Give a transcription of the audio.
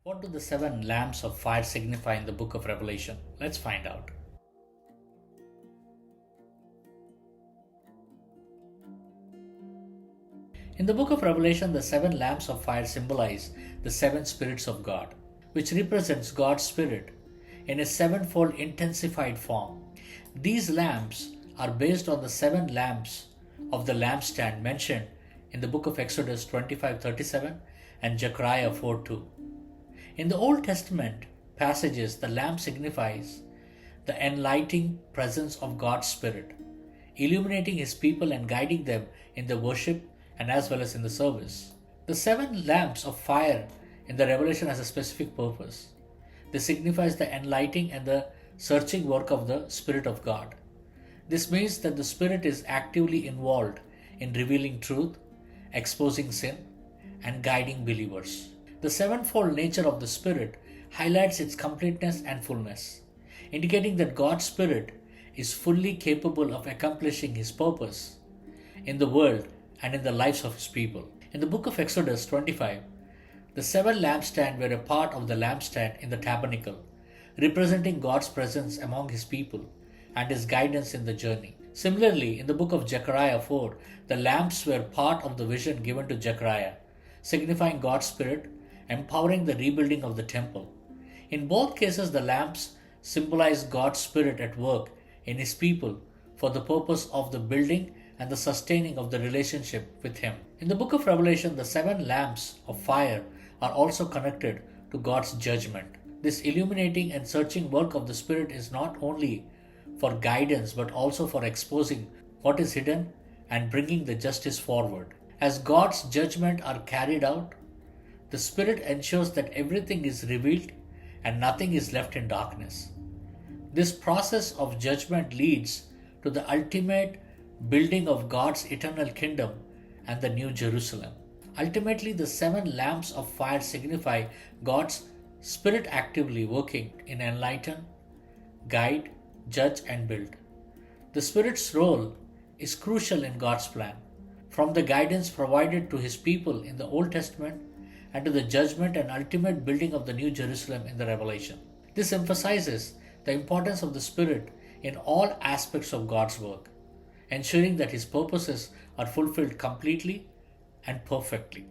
What do the seven lamps of fire signify in the book of Revelation? Let's find out. In the book of Revelation, the seven lamps of fire symbolize the seven spirits of God, which represents God's Spirit in a sevenfold intensified form. These lamps are based on the seven lamps of the lampstand mentioned in the book of Exodus 25:37 and Zechariah 4:2. In the Old Testament passages, the lamp signifies the enlightening presence of God's Spirit, illuminating His people and guiding them in the worship and as well as in the service. The seven lamps of fire in the Revelation has a specific purpose. This signifies the enlightening and the searching work of the Spirit of God. This means that the Spirit is actively involved in revealing truth, exposing sin, and guiding believers. The sevenfold nature of the Spirit highlights its completeness and fullness, indicating that God's Spirit is fully capable of accomplishing His purpose in the world and in the lives of His people. In the book of Exodus 25, the seven lampstands were a part of the lampstand in the tabernacle, representing God's presence among His people and His guidance in the journey. Similarly, in the book of Zechariah 4, the lamps were part of the vision given to Zechariah, signifying God's Spirit, empowering the rebuilding of the temple. In both cases, the lamps symbolize God's Spirit at work in His people for the purpose of the building and the sustaining of the relationship with Him. In the book of Revelation, the seven lamps of fire are also connected to God's judgment. This illuminating and searching work of the Spirit is not only for guidance but also for exposing what is hidden and bringing the justice forward. As God's judgment are carried out, the Spirit ensures that everything is revealed and nothing is left in darkness. This process of judgment leads to the ultimate building of God's eternal kingdom and the New Jerusalem. Ultimately, the seven lamps of fire signify God's Spirit actively working in enlighten, guide, judge, and build. The Spirit's role is crucial in God's plan, from the guidance provided to His people in the Old Testament and to the judgment and ultimate building of the New Jerusalem in the Revelation. This emphasizes the importance of the Spirit in all aspects of God's work, ensuring that His purposes are fulfilled completely and perfectly.